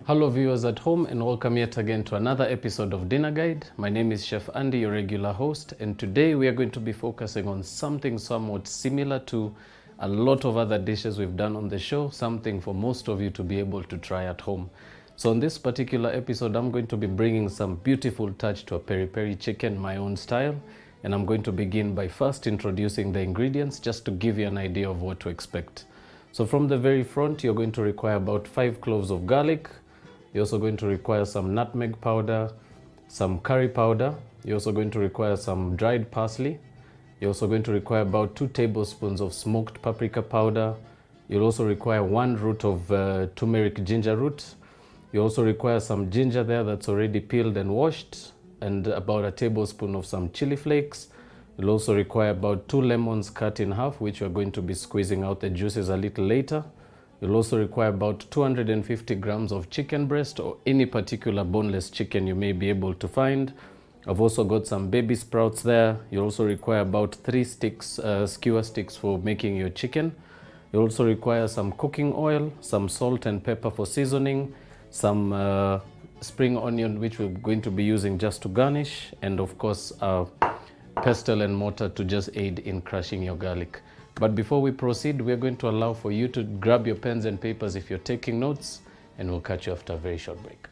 Hello viewers at home, and welcome yet again to another episode of Dinner Guide. My name is Chef Andy, your regular host, and today we are going to be focusing on something somewhat similar to a lot of other dishes we've done on the show, something for most of you to be able to try at home. So in this particular episode, I'm going to be bringing some beautiful touch to a peri peri chicken, my own style, and I'm going to begin by first introducing the ingredients just to give you an idea of what to expect. So from the very front, you're going to require about 5 cloves of garlic. You're also going to require some nutmeg powder, some curry powder. You're also going to require some dried parsley. You're also going to require about 2 tablespoons of smoked paprika powder. You'll also require 1 root of turmeric ginger root. You also require some ginger there that's already peeled and washed, and about a tablespoon of some chili flakes. You'll also require about 2 lemons cut in half, which we're going to be squeezing out the juices a little later. You'll also require about 250 grams of chicken breast or any particular boneless chicken you may be able to find. I've also got some baby sprouts there. You'll also require about 3 sticks, skewer sticks for making your chicken. You'll also require some cooking oil, some salt and pepper for seasoning, some spring onion, which we're going to be using just to garnish, and of course pestle and mortar to just aid in crushing your garlic. But before we proceed, we're going to allow for you to grab your pens and papers if you're taking notes, and we'll catch you after a very short break.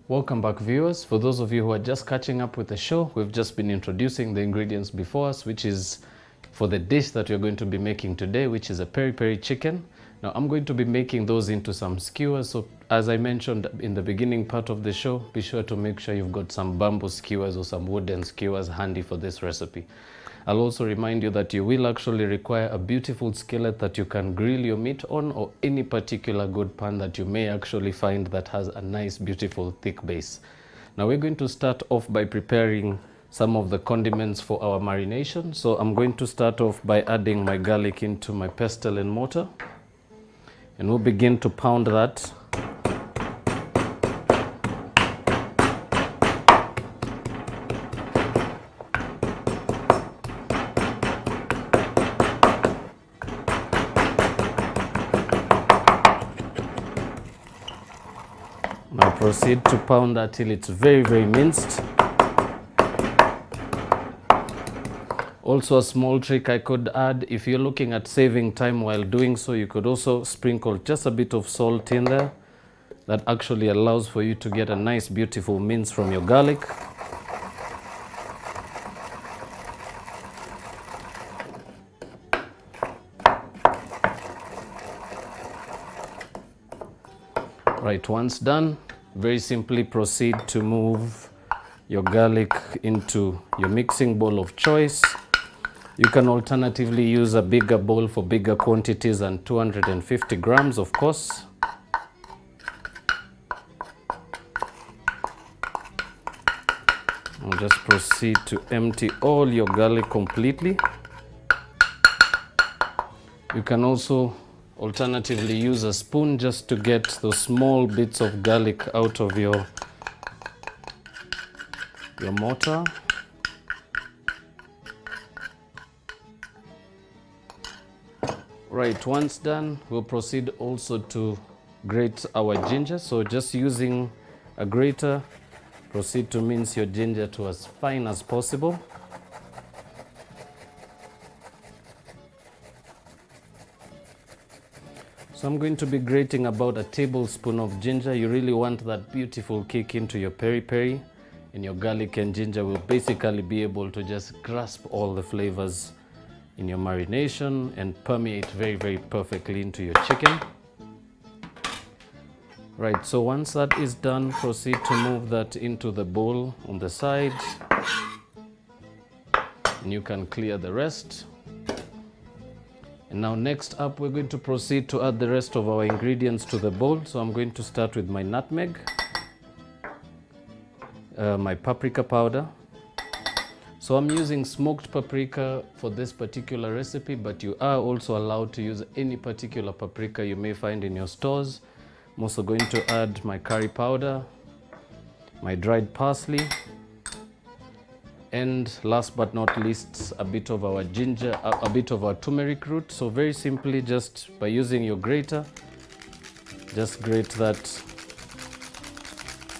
Welcome back viewers. For those of you who are just catching up with the show, we've just been introducing the ingredients before us, which is for the dish that we're going to be making today, which is a peri peri chicken. Now I'm going to be making those into some skewers. So as I mentioned in the beginning part of the show, be sure to make sure you've got some bamboo skewers or some wooden skewers handy for this recipe. I'll also remind you that you will actually require a beautiful skillet that you can grill your meat on, or any particular good pan that you may actually find that has a nice, beautiful, thick base. Now we're going to start off by preparing some of the condiments for our marination. So I'm going to start off by adding my garlic into my pestle and mortar, and we'll begin to pound that. Now proceed to pound that till it's very, very minced. Also, a small trick I could add, if you're looking at saving time while doing so, you could also sprinkle just a bit of salt in there. That actually allows for you to get a nice, beautiful mince from your garlic. Right, once done, very simply proceed to move your garlic into your mixing bowl of choice. You can alternatively use a bigger bowl for bigger quantities than 250 grams, of course. Now just proceed to empty all your garlic completely. You can also alternatively use a spoon just to get those small bits of garlic out of your mortar. Right, once done, we'll proceed also to grate our ginger. So just using a grater, proceed to mince your ginger to as fine as possible. So I'm going to be grating about a tablespoon of ginger. You really want that beautiful kick into your peri peri, and your garlic and ginger will basically be able to just grasp all the flavors in your marination and permeate very, very perfectly into your chicken. Right, so once that is done, proceed to move that into the bowl on the side, and you can clear the rest. And now next up, we're going to proceed to add the rest of our ingredients to the bowl. So I'm going to start with my nutmeg, my paprika powder. So I'm using smoked paprika for this particular recipe, but you are also allowed to use any particular paprika you may find in your stores. I'm also going to add my curry powder, my dried parsley, and last but not least, a bit of our ginger, a bit of our turmeric root. So very simply, just by using your grater, just grate that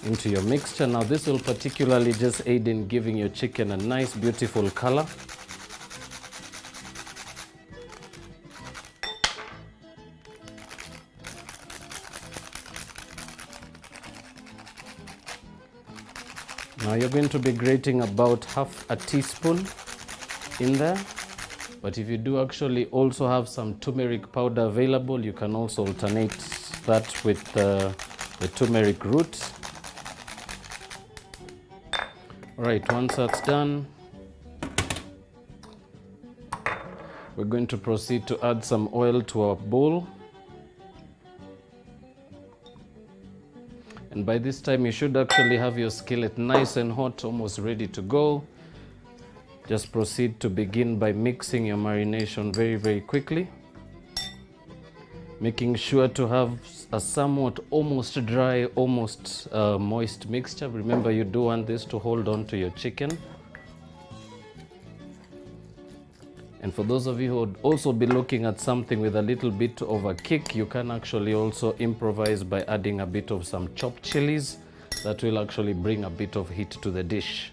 into your mixture. Now this will particularly just aid in giving your chicken a nice, beautiful color. Now you're going to be grating about half a teaspoon in there, but if you do actually also have some turmeric powder available, you can also alternate that with the turmeric root. All right, once that's done, we're going to proceed to add some oil to our bowl. And by this time, you should actually have your skillet nice and hot, almost ready to go. Just proceed to begin by mixing your marination very, very quickly, making sure to have a somewhat almost dry, almost moist mixture. Remember, you do want this to hold on to your chicken. And for those of you who would also be looking at something with a little bit of a kick, you can actually also improvise by adding a bit of some chopped chilies. That will actually bring a bit of heat to the dish.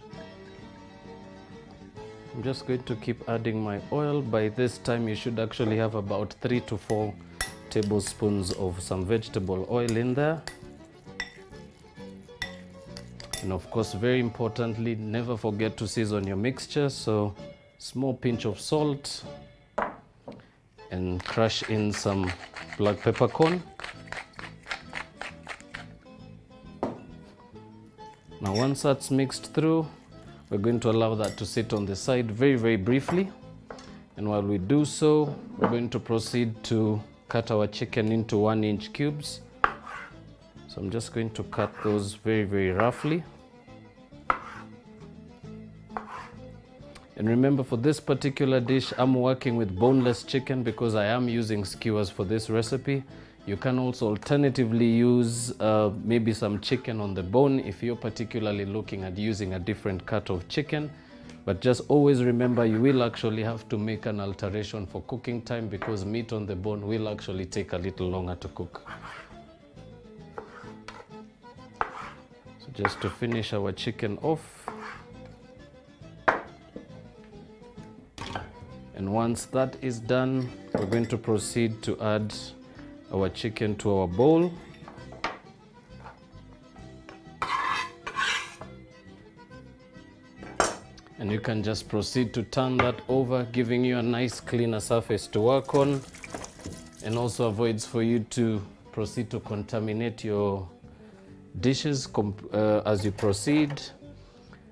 I'm just going to keep adding my oil. By this time, you should actually have about 3 to 4 tablespoons of some vegetable oil in there. And of course, very importantly, never forget to season your mixture. So small pinch of salt and crush in some black peppercorn. Now once that's mixed through, we're going to allow that to sit on the side very, very briefly. And while we do so, we're going to proceed to cut our chicken into 1-inch cubes. So I'm just going to cut those very, very roughly. And remember, for this particular dish, I'm working with boneless chicken because I am using skewers for this recipe. You can also alternatively use maybe some chicken on the bone if you're particularly looking at using a different cut of chicken. But just always remember, you will actually have to make an alteration for cooking time because meat on the bone will actually take a little longer to cook. So just to finish our chicken off. And once that is done, we're going to proceed to add our chicken to our bowl. And you can just proceed to turn that over, giving you a nice cleaner surface to work on, and also avoids for you to proceed to contaminate your dishes as you proceed.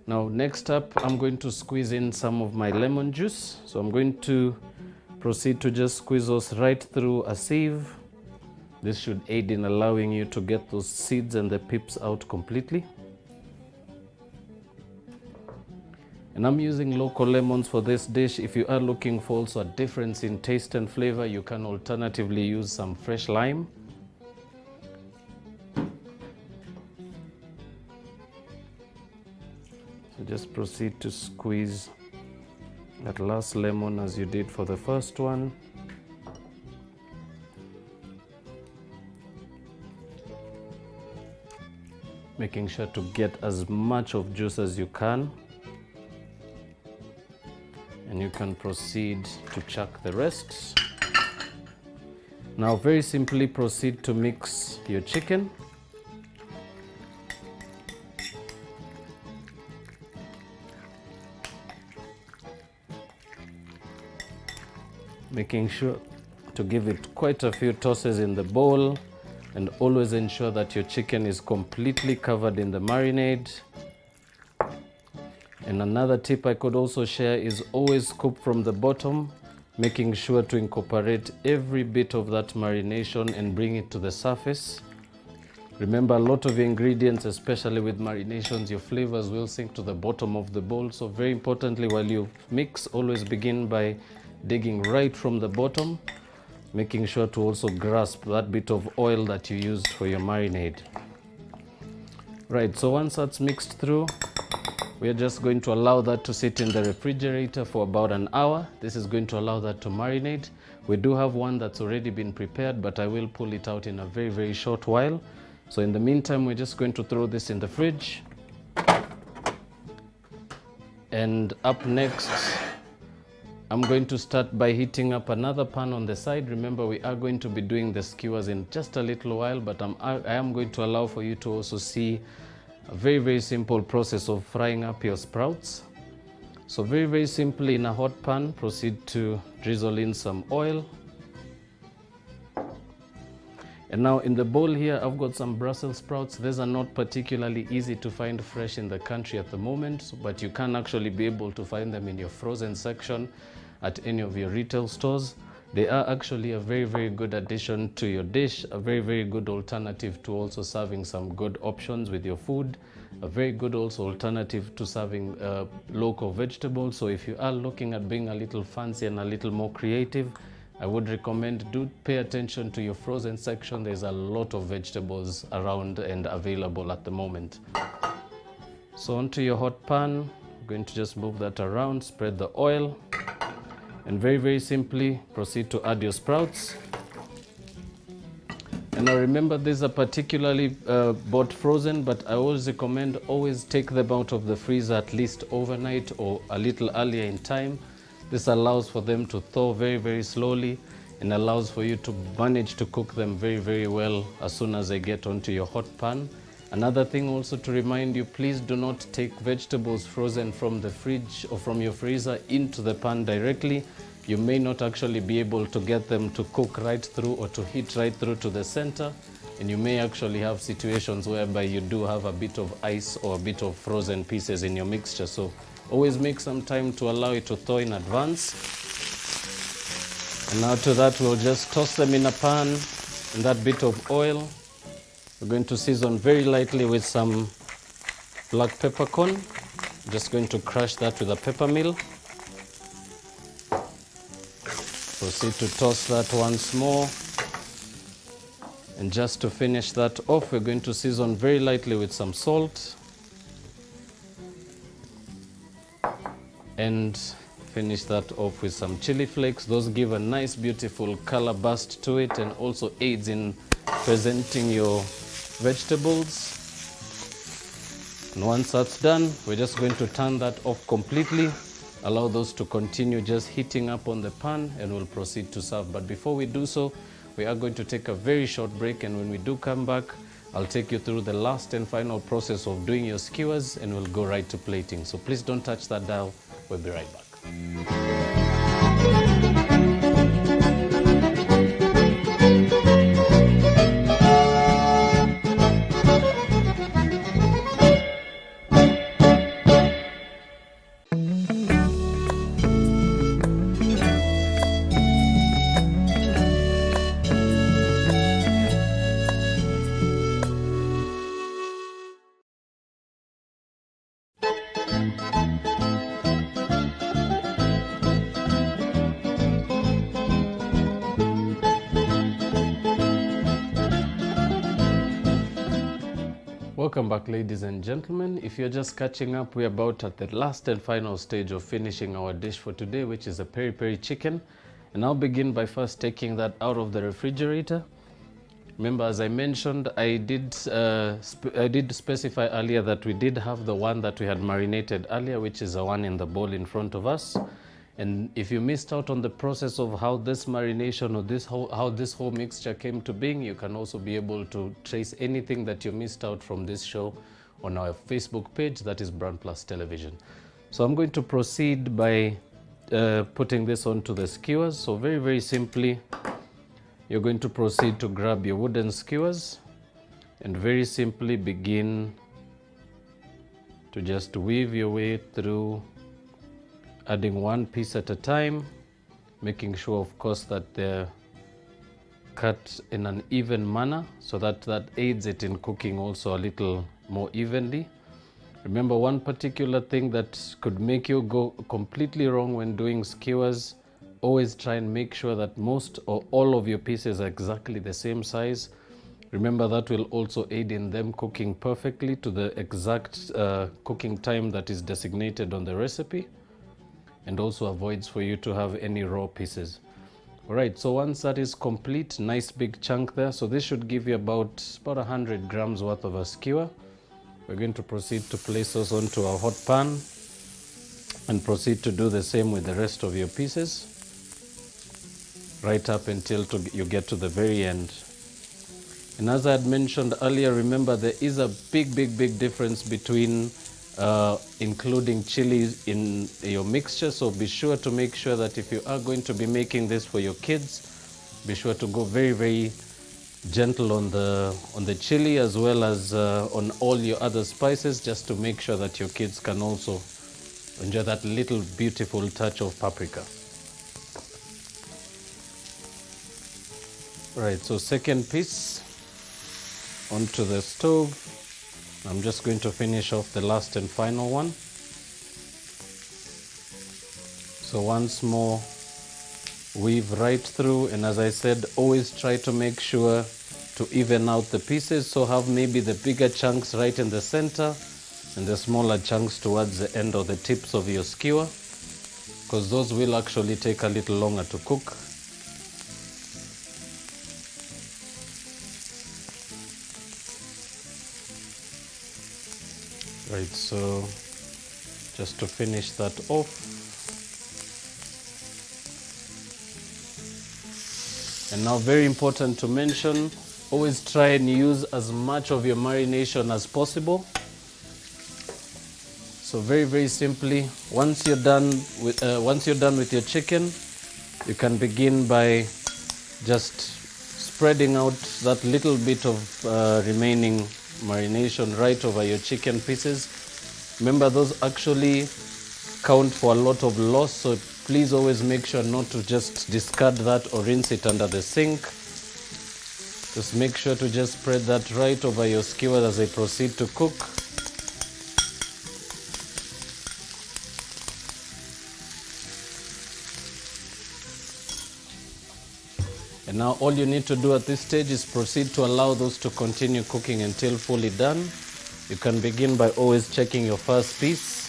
Now next up, I'm going to squeeze in some of my lemon juice. So I'm going to proceed to just squeeze those right through a sieve. This should aid in allowing you to get those seeds and the pips out completely. And I'm using local lemons for this dish. If you are looking for also a difference in taste and flavor, you can alternatively use some fresh lime. So just proceed to squeeze that last lemon as you did for the first one. making sure to get as much of juice as you can. And you can proceed to chuck the rest. Now very simply proceed to mix your chicken. Making sure to give it quite a few tosses in the bowl, and always ensure that your chicken is completely covered in the marinade. And another tip I could also share is always scoop from the bottom, making sure to incorporate every bit of that marination and bring it to the surface. Remember, a lot of ingredients, especially with marinations, your flavors will sink to the bottom of the bowl. So very importantly, while you mix, always begin by digging right from the bottom, making sure to also grasp that bit of oil that you used for your marinade. Right, so once that's mixed through, we are just going to allow that to sit in the refrigerator for about an hour. This is going to allow that to marinate. We do have one that's already been prepared, but I will pull it out in a very, very short while. So in the meantime, we're just going to throw this in the fridge. And up next, I'm going to start by heating up another pan on the side. Remember, we are going to be doing the skewers in just a little while, but I am going to allow for you to also see a very, very simple process of frying up your sprouts. So very, very simply, in a hot pan, proceed to drizzle in some oil. And now in the bowl here, I've got some Brussels sprouts. These are not particularly easy to find fresh in the country at the moment, but you can actually be able to find them in your frozen section at any of your retail stores. They are actually a very, very good addition to your dish, a very, very good alternative to also serving some good options with your food, a very good also alternative to serving local vegetables. So if you are looking at being a little fancy and a little more creative, I would recommend do pay attention to your frozen section. There's a lot of vegetables around and available at the moment. So onto your hot pan, I'm going to just move that around, spread the oil, and very, very simply proceed to add your sprouts. And now remember, these are particularly bought frozen, but I always recommend always take them out of the freezer at least overnight or a little earlier in time. This allows for them to thaw very, very slowly and allows for you to manage to cook them very, very well as soon as they get onto your hot pan. Another thing also to remind you, please do not take vegetables frozen from the fridge or from your freezer into the pan directly. You may not actually be able to get them to cook right through or to heat right through to the center. And you may actually have situations whereby you do have a bit of ice or a bit of frozen pieces in your mixture. So always make some time to allow it to thaw in advance. And now to that, we'll just toss them in a pan in that bit of oil. We're going to season very lightly with some black peppercorn. Just going to crush that with a pepper mill. Proceed to toss that once more. And just to finish that off, we're going to season very lightly with some salt. And finish that off with some chili flakes. Those give a nice, beautiful color burst to it and also aids in presenting your vegetables. And once that's done, we're just going to turn that off completely. Allow those to continue just heating up on the pan and we'll proceed to serve. But before we do so, we are going to take a very short break, and when we do come back, I'll take you through the last and final process of doing your skewers and we'll go right to plating. So please don't touch that dial. We'll be right back. Welcome back, ladies and gentlemen. If you're just catching up, we're about at the last and final stage of finishing our dish for today, which is a peri peri chicken. And I'll begin by first taking that out of the refrigerator. Remember, as I mentioned, I did specify earlier that we did have the one that we had marinated earlier, which is the one in the bowl in front of us. And if you missed out on the process of how this marination or how this whole mixture came to being, you can also be able to trace anything that you missed out from this show on our Facebook page, that is BrandPlus Television. So I'm going to proceed by putting this onto the skewers. So very, very simply, you're going to proceed to grab your wooden skewers and very simply begin to just weave your way through, adding one piece at a time, making sure, of course, that they're cut in an even manner so that aids it in cooking also a little more evenly. Remember, one particular thing that could make you go completely wrong when doing skewers, always try and make sure that most or all of your pieces are exactly the same size. Remember, that will also aid in them cooking perfectly to the exact cooking time that is designated on the recipe, and also avoids for you to have any raw pieces. All right, so once that is complete, nice big chunk there. So this should give you about 100 grams worth of a skewer. We're going to proceed to place those onto our hot pan and proceed to do the same with the rest of your pieces, right up until you get to the very end. And as I had mentioned earlier, remember there is a big difference between including chilies in your mixture. So be sure to make sure that if you are going to be making this for your kids, be sure to go very gentle on the chili as well as on all your other spices, just to make sure that your kids can also enjoy that little beautiful touch of paprika. Right, so second piece onto the stove. I'm just going to finish off the last and final one. So once more, weave right through, and as I said, always try to make sure to even out the pieces. So have maybe the bigger chunks right in the center and the smaller chunks towards the end or the tips of your skewer, because those will actually take a little longer to cook. Right, so just to finish that off. And now, very important to mention, always try and use as much of your marination as possible. So very simply, once you're done with your chicken, you can begin by just spreading out that little bit of remaining marination right over your chicken pieces. Remember, those actually count for a lot of loss, so please always make sure not to just discard that or rinse it under the sink. Just make sure to just spread that right over your skewer as they proceed to cook. And now all you need to do at this stage is proceed to allow those to continue cooking until fully done. You can begin by always checking your first piece.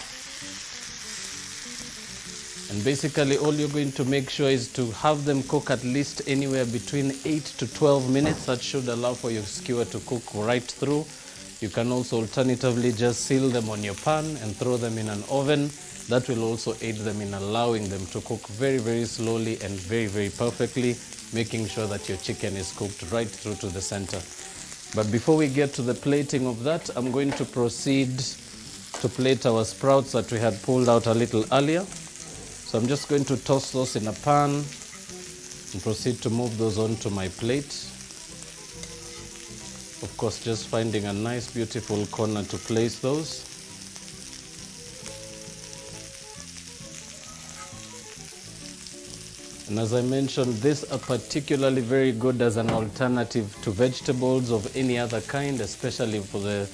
And basically all you're going to make sure is to have them cook at least anywhere between 8 to 12 minutes. That should allow for your skewer to cook right through. You can also alternatively just seal them on your pan and throw them in an oven. That will also aid them in allowing them to cook very slowly and very perfectly, making sure that your chicken is cooked right through to the center. But before we get to the plating of that, I'm going to proceed to plate our sprouts that we had pulled out a little earlier. So I'm just going to toss those in a pan and proceed to move those onto my plate. Of course, just finding a nice beautiful corner to place those. And as I mentioned, these are particularly very good as an alternative to vegetables of any other kind, especially for the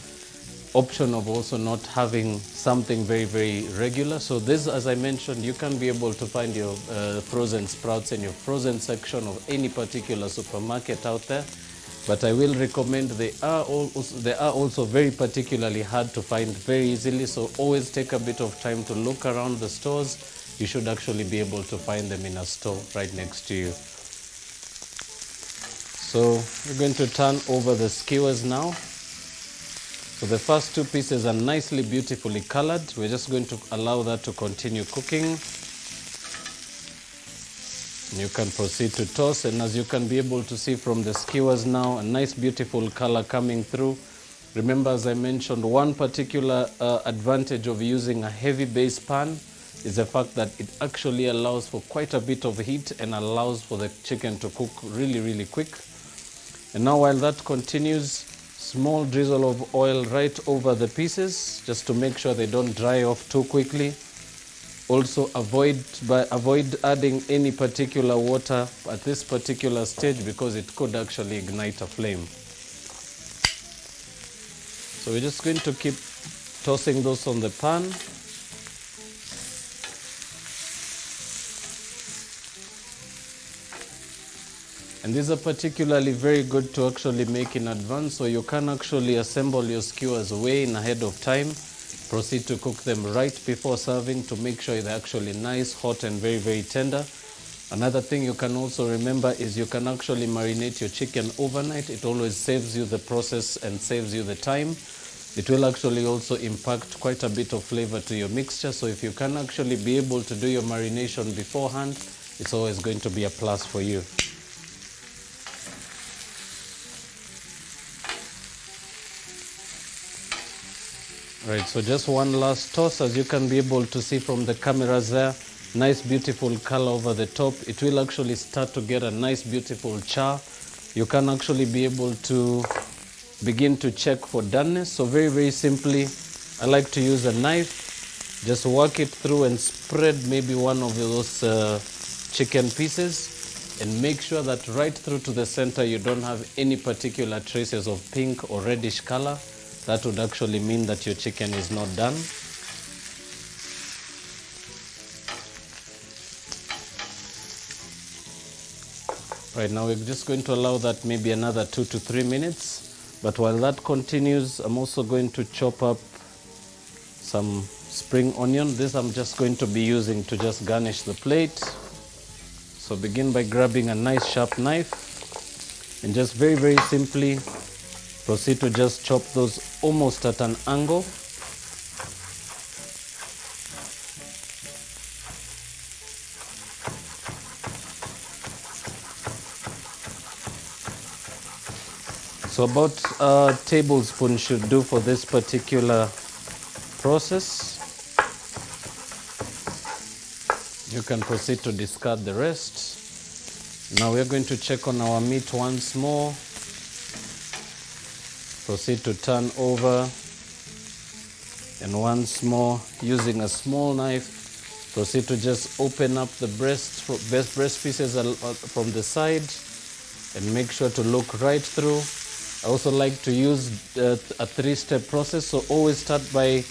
option of also not having something very regular. So this, as I mentioned, you can be able to find your frozen sprouts in your frozen section of any particular supermarket out there. But I will recommend they are also very particularly hard to find very easily. So always take a bit of time to look around the stores. You should actually be able to find them in a store right next to you. So we're going to turn over the skewers now. So the first two pieces are nicely, beautifully colored. We're just going to allow that to continue cooking. You can proceed to toss, and as you can be able to see from the skewers now, a nice beautiful color coming through. Remember, as I mentioned, one particular advantage of using a heavy base pan is the fact that it actually allows for quite a bit of heat and allows for the chicken to cook really, really quick. And now while that continues, small drizzle of oil right over the pieces just to make sure they don't dry off too quickly. Also avoid adding any particular water at this particular stage because it could actually ignite a flame. So we're just going to keep tossing those on the pan. And these are particularly very good to actually make in advance, so you can actually assemble your skewers way in ahead of time. Proceed to cook them right before serving to make sure they're actually nice, hot, and very, very tender. Another thing you can also remember is you can actually marinate your chicken overnight. It always saves you the process and saves you the time. It will actually also impact quite a bit of flavor to your mixture. So if you can actually be able to do your marination beforehand, it's always going to be a plus for you. Right, so just one last toss. As you can be able to see from the cameras there, nice beautiful color over the top. It will actually start to get a nice beautiful char. You can actually be able to begin to check for doneness. So very, very simply, I like to use a knife, just work it through and spread maybe one of those chicken pieces and make sure that right through to the center you don't have any particular traces of pink or reddish color. That would actually mean that your chicken is not done. Right, now we're just going to allow that maybe another 2 to 3 minutes. But while that continues, I'm also going to chop up some spring onion. This I'm just going to be using to just garnish the plate. So begin by grabbing a nice sharp knife and just very, very simply proceed to just chop those almost at an angle. So about a tablespoon should do for this particular process. You can proceed to discard the rest. Now we're going to check on our meat once more. Proceed to turn over, and once more using a small knife, proceed to just open up the breast pieces from the side and make sure to look right through. I also like to use a 3-step process, so always start by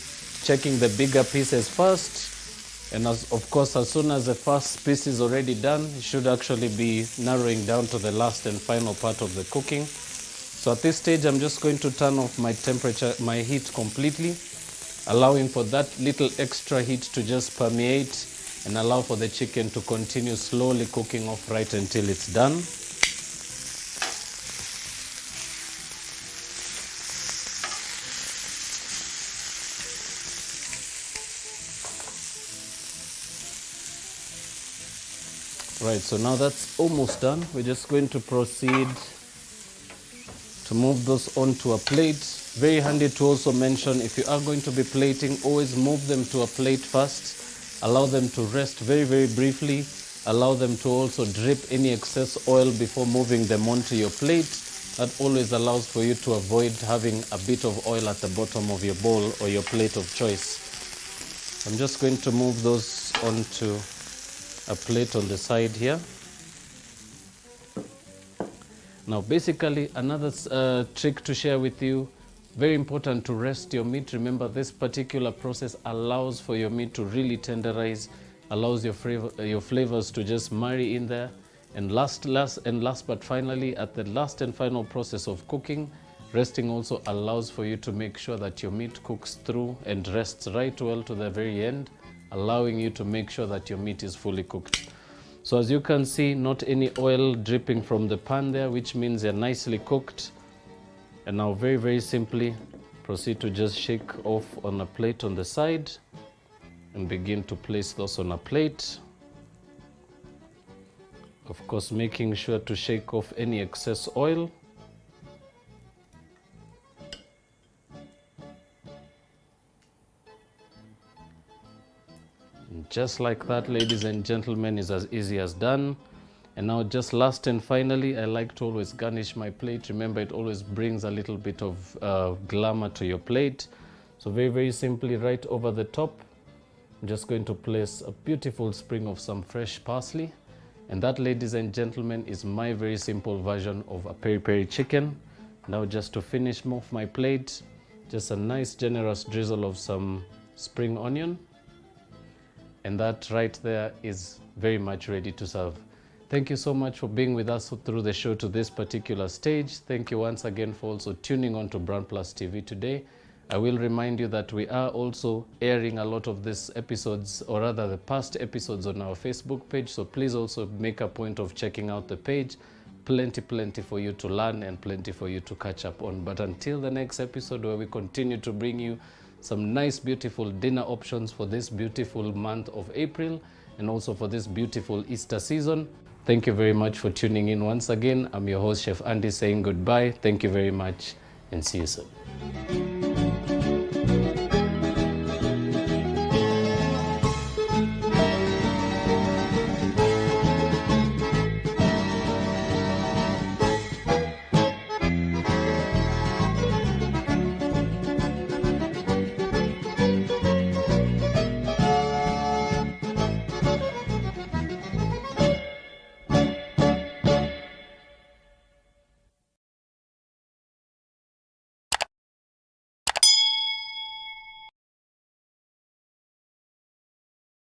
checking the bigger pieces first, and of course as soon as the first piece is already done, you should actually be narrowing down to the last and final part of the cooking. So at this stage, I'm just going to turn off my heat completely, allowing for that little extra heat to just permeate and allow for the chicken to continue slowly cooking off right until it's done. Right, so now that's almost done. We're just going to proceed to move those onto a plate. Very handy to also mention, if you are going to be plating, always move them to a plate first. Allow them to rest very, very briefly. Allow them to also drip any excess oil before moving them onto your plate. That always allows for you to avoid having a bit of oil at the bottom of your bowl or your plate of choice. I'm just going to move those onto a plate on the side here. Now basically another trick to share with you, very important to rest your meat. Remember, this particular process allows for your meat to really tenderize, allows your flavors to just marry in there. And last but finally, at the last and final process of cooking, resting also allows for you to make sure that your meat cooks through and rests right well to the very end, allowing you to make sure that your meat is fully cooked. So as you can see, not any oil dripping from the pan there, which means they're nicely cooked. And now very, very simply, proceed to just shake off on a plate on the side and begin to place those on a plate. Of course, making sure to shake off any excess oil. And just like that, ladies and gentlemen, is as easy as done. And now just last and finally, I like to always garnish my plate. Remember, it always brings a little bit of glamour to your plate. So very, very simply, right over the top, I'm just going to place a beautiful sprig of some fresh parsley. And that, ladies and gentlemen, is my very simple version of a peri peri chicken. Now just to finish off my plate, just a nice generous drizzle of some spring onion. And that right there is very much ready to serve. Thank you so much for being with us through the show to this particular stage. Thank you once again for also tuning on to BrandPlus TV today. I will remind you that we are also airing a lot of these episodes, or rather the past episodes, on our Facebook page. So please also make a point of checking out the page. Plenty for you to learn and plenty for you to catch up on. But until the next episode, where we continue to bring you some nice, beautiful dinner options for this beautiful month of April and also for this beautiful Easter season. Thank you very much for tuning in once again. I'm your host, Chef Andy, saying goodbye. Thank you very much and see you soon.